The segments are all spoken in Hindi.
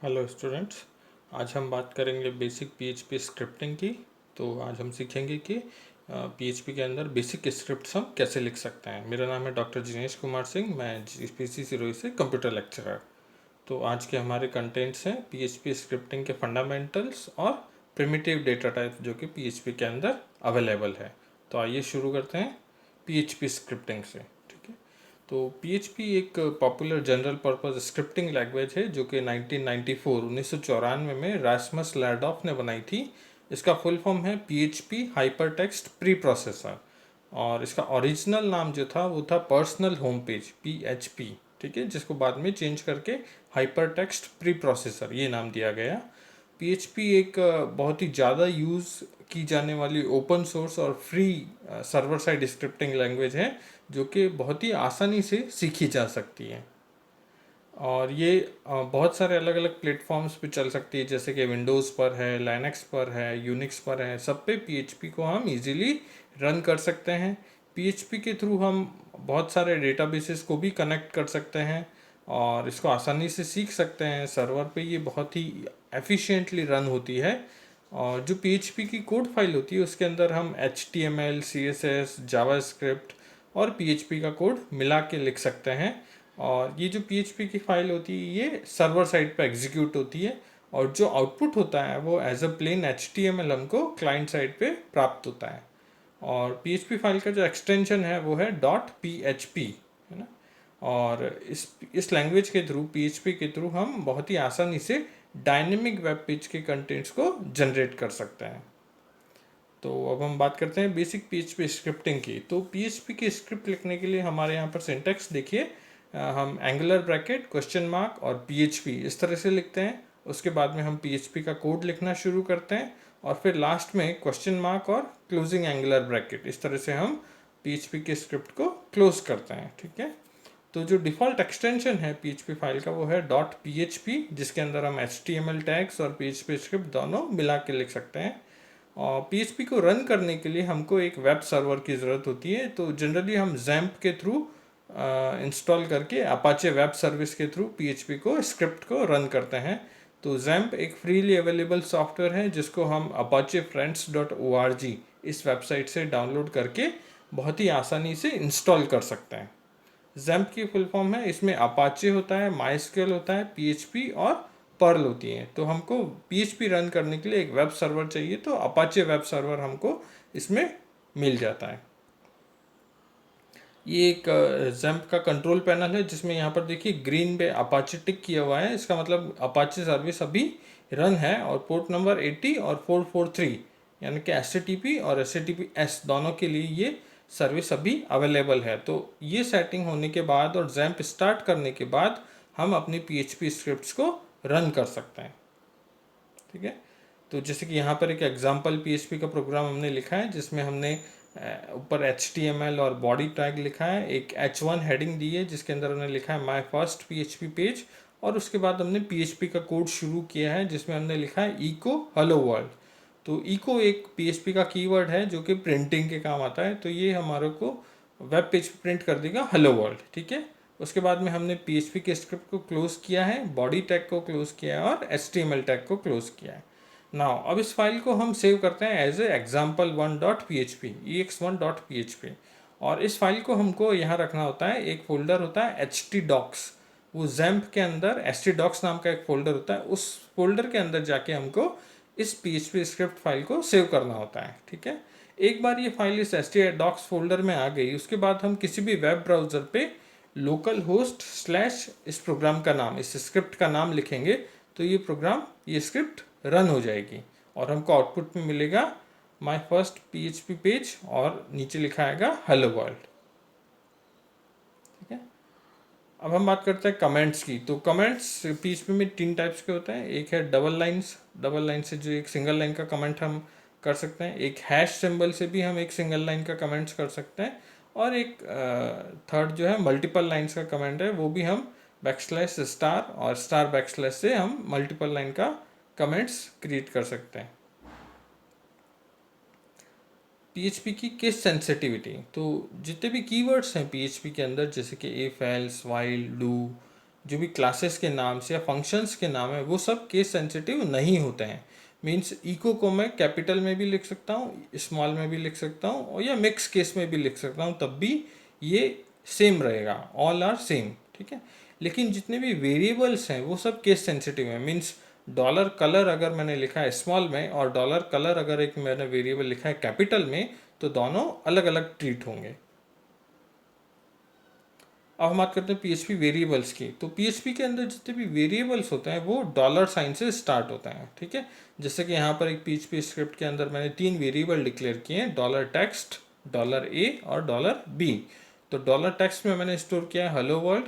Hello students. आज हम बात करेंगे बेसिक पीएचपी स्क्रिप्टिंग की। तो आज हम सीखेंगे कि पीएचपी के अंदर बेसिक स्क्रिप्ट्स हम कैसे लिख सकते हैं। मेरा नाम है डॉक्टर जिनेश कुमार सिंह, मैं जीपीसी सिरोही से कंप्यूटर लेक्चरर। तो आज के हमारे कंटेंट्स हैं पीएचपी स्क्रिप्टिंग के फंडामेंटल्स और प्रिमिटिव डेटा टाइप जो कि पीएचपी के अंदर अवेलेबल है। तो आइए शुरू करते हैं पीएचपी स्क्रिप्टिंग से। ठीक है, तो PHP एक popular general purpose scripting language है जो कि 1994 में रास्मस लैरडॉफ ने बनाई थी। इसका फुल फॉर्म है PHP hyper text pre processor, और इसका ओरिजिनल नाम जो था वो था पर्सनल होम पेज PHP। ठीक है, जिसको बाद में चेंज करके हाइपर टेक्स्ट प्री प्रोसेसर ये नाम दिया गया। PHP एक बहुत ही ज़्यादा यूज़ की जाने वाली ओपन सोर्स और free server side scripting language है जो कि बहुत ही आसानी से सीखी जा सकती है। और ये बहुत सारे अलग अलग प्लेटफॉर्म्स पे चल सकती है, जैसे कि विंडोज़ पर है, लाइनक्स पर है, यूनिक्स पर है। सब पे PHP को हम इजीली रन कर सकते हैं। PHP के थ्रू हम बहुत सारे डेटाबेसेस को भी कनेक्ट कर सकते हैं और इसको आसानी से सीख सकते हैं। सर्वर पे ये बहुत ही एफिशिएंटली रन होती है। और जो PHP की कोड फाइल होती है उसके अंदर हम HTML, CSS, जावास्क्रिप्ट और PHP का कोड मिला के लिख सकते हैं। और ये जो PHP की फाइल होती है ये सर्वर साइड पे एग्जीक्यूट होती है, और जो आउटपुट होता है वो एज अ प्लेन HTML हमको क्लाइंट साइड पे प्राप्त होता है। और PHP फाइल का जो एक्सटेंशन है वो है .php, है ना। और इस लैंग्वेज के थ्रू, PHP के थ्रू हम बहुत ही आसानी से डायनेमिक वेब पेज के कंटेंट्स को जनरेट कर सकते हैं। तो अब हम बात करते हैं बेसिक PHP स्क्रिप्टिंग की। तो PHP की स्क्रिप्ट लिखने के लिए हमारे यहाँ पर सिंटैक्स देखिए, हम एंगुलर ब्रैकेट क्वेश्चन मार्क और PHP इस तरह से लिखते हैं। उसके बाद में हम PHP का कोड लिखना शुरू करते हैं और फिर लास्ट में क्वेश्चन मार्क और क्लोजिंग एंगुलर ब्रैकेट, इस तरह से हम PHP के स्क्रिप्ट को क्लोज करते हैं। ठीक है, तो जो डिफ़ॉल्ट एक्सटेंशन है PHP फाइल का वो है .php, जिसके अंदर हम HTML टैग्स और PHP स्क्रिप्ट दोनों मिला के लिख सकते हैं। और PHP को रन करने के लिए हमको एक वेब सर्वर की ज़रूरत होती है। तो जनरली हम XAMPP के थ्रू इंस्टॉल करके अपाचे वेब सर्विस के थ्रू PHP को स्क्रिप्ट को रन करते हैं। तो XAMPP एक फ्रीली अवेलेबल सॉफ्टवेयर है जिसको हम apachefriends.org इस वेबसाइट से डाउनलोड करके बहुत ही आसानी से इंस्टॉल कर सकते हैं। XAMPP की फुल फॉर्म है, इसमें अपाचे होता है, MySQL होता है, PHP और पर्ल होती है। तो हमको PHP रन करने के लिए एक वेब सर्वर चाहिए, तो अपाचे वेब सर्वर हमको इसमें मिल जाता है। ये एक XAMPP का कंट्रोल पैनल है जिसमें यहाँ पर देखिए ग्रीन पे अपाचे टिक किया हुआ है। इसका मतलब अपाचे सर्विस अभी रन है, और पोर्ट नंबर 80 और 443 यानी कि HTTP और HTTPS दोनों के लिए ये सर्विस अभी अवेलेबल है। तो ये सेटिंग होने के बाद और XAMPP स्टार्ट करने के बाद हम अपनी PHP स्क्रिप्ट्स को रन कर सकते हैं। ठीक है, तो जैसे कि यहाँ पर एक एग्जांपल PHP का प्रोग्राम हमने लिखा है जिसमें हमने ऊपर HTML और बॉडी टैग लिखा है, एक H1 हेडिंग दी है जिसके अंदर हमने लिखा है माय फर्स्ट PHP पेज, और उसके बाद हमने PHP का कोड शुरू किया है जिसमें हमने लिखा है इको हेलो वर्ल्ड। तो इको एक PHP का कीवर्ड है जो कि प्रिंटिंग के काम आता है। तो ये हमारे को वेब पेज पे प्रिंट कर देगा हेलो वर्ल्ड। ठीक है, उसके बाद में हमने PHP के स्क्रिप्ट को क्लोज किया है, बॉडी टैग को क्लोज किया है और HTML टैग को क्लोज किया है। नाउ अब इस फाइल को हम सेव करते हैं एज ए example1.php, ex1.php। और इस फाइल को हमको यहाँ रखना होता है, एक फोल्डर होता है htdocs। वो XAMPP के अंदर htdocs नाम का एक फोल्डर होता है, उस फोल्डर के अंदर जाके हमको इस PHP स्क्रिप्ट फाइल को सेव करना होता है। ठीक है, एक बार ये फाइल इस htdocs फोल्डर में आ गई, उसके बाद हम किसी भी वेब ब्राउज़र पे लोकल होस्ट स्लैश इस प्रोग्राम का नाम, इस स्क्रिप्ट का नाम लिखेंगे तो ये प्रोग्राम, ये स्क्रिप्ट रन हो जाएगी और हमको आउटपुट में मिलेगा माय फर्स्ट PHP पेज और नीचे लिखा आएगा हेलो वर्ल्ड। ठीक है, अब हम बात करते हैं कमेंट्स की। तो कमेंट्स PHP में तीन टाइप्स के होते हैं। एक है डबल लाइन से जो एक सिंगल लाइन का कमेंट हम कर सकते हैं, एक हैश सिंबल से भी हम एक सिंगल लाइन का कमेंट्स कर सकते हैं, और एक थर्ड जो है मल्टीपल लाइन्स का कमेंट है, वो भी हम बैकस्लैश स्टार और स्टार बैकस्लैश से हम मल्टीपल लाइन का कमेंट्स क्रिएट कर सकते हैं। PHP की केस सेंसिटिविटी, तो जितने भी कीवर्ड्स हैं PHP के अंदर, जैसे कि इफ, एल्स, व्हाइल, डू, जो भी क्लासेस के नाम से या फंक्शंस के नाम है वो सब केस सेंसिटिव नहीं होते हैं। मीन्स इको को मैं कैपिटल में भी लिख सकता हूँ, स्मॉल में भी लिख सकता हूँ, और या मिक्स केस में भी लिख सकता हूँ, तब भी ये सेम रहेगा, ऑल आर सेम, ठीक है। लेकिन जितने भी वेरिएबल्स हैं वो सब केस सेंसिटिव हैं। मीन्स डॉलर कलर अगर मैंने लिखा है स्मॉल में और डॉलर कलर अगर एक मैंने वेरिएबल लिखा है कैपिटल में, तो दोनों अलग अलग ट्रीट होंगे। अब हम बात करते हैं पीएचपी वेरिएबल्स की। तो पीएचपी के अंदर जितने भी वेरिएबल्स होते हैं वो डॉलर साइन से स्टार्ट होते हैं, ठीक है। जैसे कि यहाँ पर एक पीएचपी स्क्रिप्ट के अंदर मैंने 3 वेरिएबल डिक्लेयर किए हैं, डॉलर टेक्स्ट, डॉलर ए और डॉलर बी। तो डॉलर टेक्स्ट में मैंने स्टोर किया है हेलो वर्ल्ड,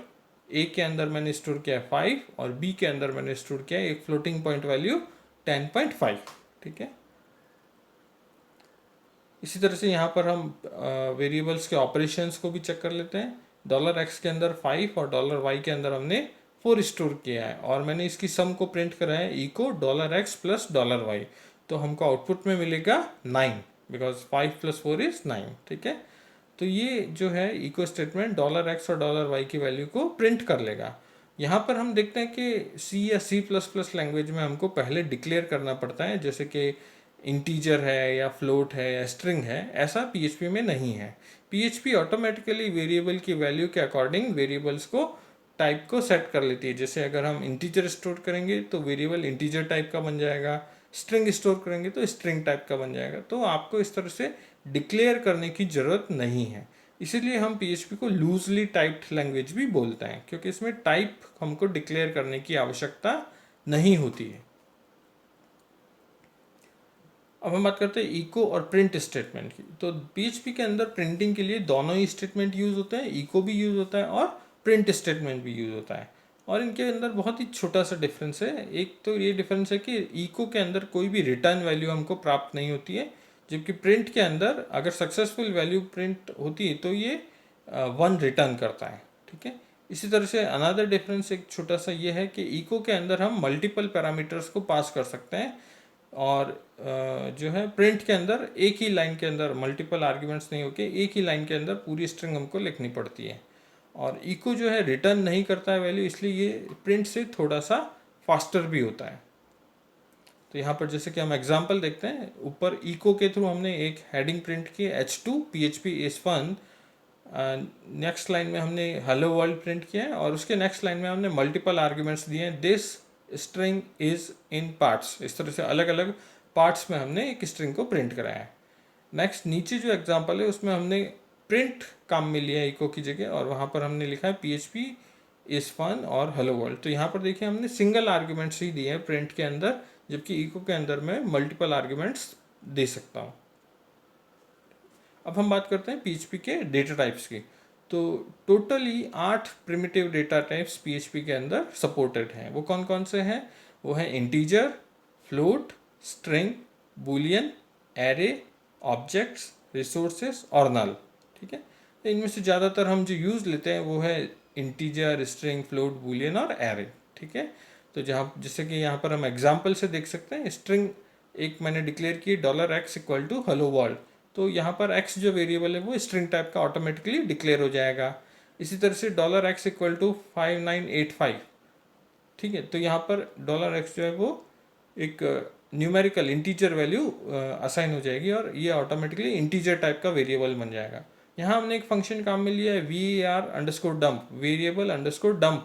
ए के अंदर मैंने स्टोर किया है 5 और बी के अंदर मैंने स्टोर किया है एक फ्लोटिंग पॉइंट वैल्यू 10.5, ठीक है। इसी तरह से यहाँ पर हम वेरिएबल्स के ऑपरेशंस को भी चेक कर लेते हैं। डॉलर एक्स के अंदर 5 और डॉलर वाई के अंदर हमने 4 स्टोर किया है और मैंने इसकी सम को प्रिंट करा है echo dollar x plus dollar y. तो हमको आउटपुट में मिलेगा 9, बिकॉज 5 + 4 = 9, ठीक है। तो ये जो है इको स्टेटमेंट डॉलर एक्स और डॉलर वाई की वैल्यू को प्रिंट कर लेगा। यहाँ पर हम देखते हैं कि सी या C++ लैंग्वेज में हमको पहले डिक्लेयर करना पड़ता है, जैसे कि इंटीजर है या फ्लोट है या स्ट्रिंग है, ऐसा पीएचपी में नहीं है। पीएचपी ऑटोमेटिकली वेरिएबल की वैल्यू के अकॉर्डिंग वेरिएबल्स को टाइप को सेट कर लेती है। जैसे अगर हम इंटीजर स्टोर करेंगे तो वेरिएबल इंटीजर टाइप का बन जाएगा, स्ट्रिंग स्टोर करेंगे तो स्ट्रिंग टाइप का बन जाएगा। तो आपको इस तरह से डिक्लेयर करने की ज़रूरत नहीं है। इसीलिए हम पीएचपी को लूजली टाइप्ड लैंग्वेज भी बोलते हैं, क्योंकि इसमें टाइप हमको डिक्लेयर करने की आवश्यकता नहीं होती है। अब हम बात करते हैं इको और प्रिंट स्टेटमेंट की। तो पीएचपी के अंदर प्रिंटिंग के लिए दोनों ही स्टेटमेंट यूज होते हैं, इको भी यूज होता है और प्रिंट स्टेटमेंट भी यूज होता है। और इनके अंदर बहुत ही छोटा सा डिफरेंस है। एक तो ये डिफरेंस है कि इको के अंदर कोई भी रिटर्न वैल्यू हमको प्राप्त नहीं होती है, जबकि प्रिंट के अंदर अगर सक्सेसफुल वैल्यू प्रिंट होती है तो ये 1 रिटर्न करता है, ठीक है। इसी तरह से अनदर डिफरेंस एक छोटा सा ये है कि इको के अंदर हम मल्टीपल पैरामीटर्स को पास कर सकते हैं और जो है प्रिंट के अंदर एक ही लाइन के अंदर मल्टीपल आर्ग्यूमेंट्स नहीं होके एक ही लाइन के अंदर पूरी स्ट्रिंग हमको लिखनी पड़ती है। और इको जो है रिटर्न नहीं करता है वैल्यू, इसलिए ये प्रिंट से थोड़ा सा फास्टर भी होता है। तो यहाँ पर जैसे कि हम एग्जांपल देखते हैं, ऊपर इको के थ्रू हमने एक हेडिंग प्रिंट की H2 PHP is fun। Next line में हमने हेलो वर्ल्ड प्रिंट किया है और उसके नेक्स्ट लाइन में हमने मल्टीपल आर्ग्यूमेंट्स दिए हैं, this string is in parts. इस तरह से अलग अलग पार्ट्स में हमने एक स्ट्रिंग को प्रिंट कराया है। नेक्स्ट नीचे जो एग्जांपल है उसमें हमने प्रिंट काम में लिया है इको की जगह और वहाँ पर हमने लिखा है PHP इज फन और हेलो वर्ल्ड। तो यहाँ पर देखिए हमने सिंगल आर्ग्यूमेंट्स ही दिए हैं प्रिंट के अंदर, जबकि इको के अंदर मैं मल्टीपल आर्ग्यूमेंट्स दे सकता हूँ। अब हम बात करते हैं पीएचपी के डेटा टाइप्स की। तो totally 8 primitive data types PHP के अंदर सपोर्टेड हैं। वो कौन कौन से हैं? वो हैं integer, float, string, Boolean, array, objects, resources और नल, ठीक है। इनमें से ज़्यादातर हम जो यूज़ लेते हैं वो है इंटीजर, स्ट्रिंग, फ्लोट, बूलियन और एरे, ठीक है। तो जहाँ जैसे कि यहाँ पर हम एग्जाम्पल से देख सकते हैं, स्ट्रिंग एक मैंने डिक्लेयर की $x = हेलो वर्ल्ड। तो यहाँ पर x जो वेरिएबल है वो स्ट्रिंग टाइप का ऑटोमेटिकली डिक्लेयर हो जाएगा। इसी तरह से $x = 5985, ठीक है। तो यहाँ पर $x जो है वो एक न्यूमेरिकल इंटीजर वैल्यू असाइन हो जाएगी और ये ऑटोमेटिकली इंटीजर टाइप का वेरिएबल बन जाएगा। यहाँ हमने एक फंक्शन काम में लिया है var_dump, variable_dump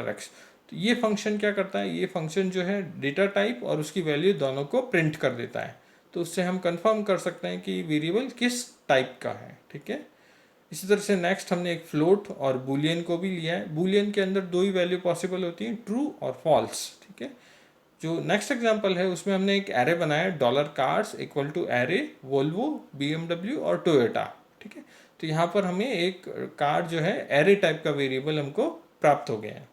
$x। तो ये फंक्शन क्या करता है? ये फंक्शन जो है डेटा टाइप और उसकी वैल्यू दोनों को प्रिंट कर देता है। तो उससे हम कंफर्म कर सकते हैं कि वेरिएबल किस टाइप का है, ठीक है। इसी तरह से नेक्स्ट हमने एक फ्लोट और बूलियन को भी लिया है। बूलियन के अंदर 2 ही वैल्यू पॉसिबल होती हैं, ट्रू और फॉल्स, ठीक है। जो नेक्स्ट एग्जांपल है उसमें हमने एक एरे बनाया $cars = एरे वोल्वो, BMW और टोयोटा, ठीक है। तो यहाँ पर हमें एक कार जो है एरे टाइप का वेरिएबल हमको प्राप्त हो गया है।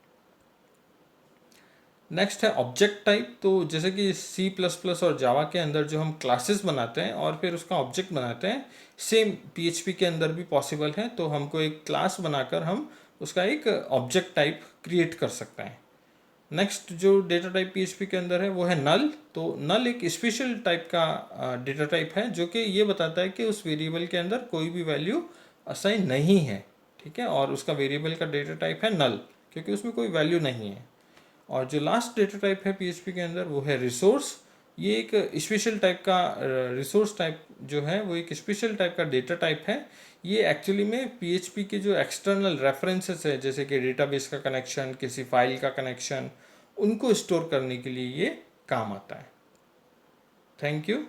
नेक्स्ट है ऑब्जेक्ट टाइप। तो जैसे कि C++ और जावा के अंदर जो हम क्लासेस बनाते हैं और फिर उसका ऑब्जेक्ट बनाते हैं, सेम पीएचपी के अंदर भी पॉसिबल है। तो हमको एक क्लास बनाकर हम उसका एक ऑब्जेक्ट टाइप क्रिएट कर सकते हैं। नेक्स्ट जो डेटा टाइप पीएचपी के अंदर है वो है नल। तो नल एक स्पेशल टाइप का डेटा टाइप है जो कि ये बताता है कि उस वेरिएबल के अंदर कोई भी वैल्यू असाइन नहीं है, ठीक है, और उसका वेरिएबल का डेटा टाइप है नल। क्योंकि उसमें कोई वैल्यू नहीं है। और जो लास्ट डेटा टाइप है पीएचपी के अंदर वो है रिसोर्स। ये एक स्पेशल टाइप का रिसोर्स टाइप जो है वो एक स्पेशल टाइप का डेटा टाइप है। ये एक्चुअली में पीएचपी के जो एक्सटर्नल रेफरेंसेस है, जैसे कि डेटाबेस का कनेक्शन, किसी फाइल का कनेक्शन, उनको स्टोर करने के लिए ये काम आता है। Thank you.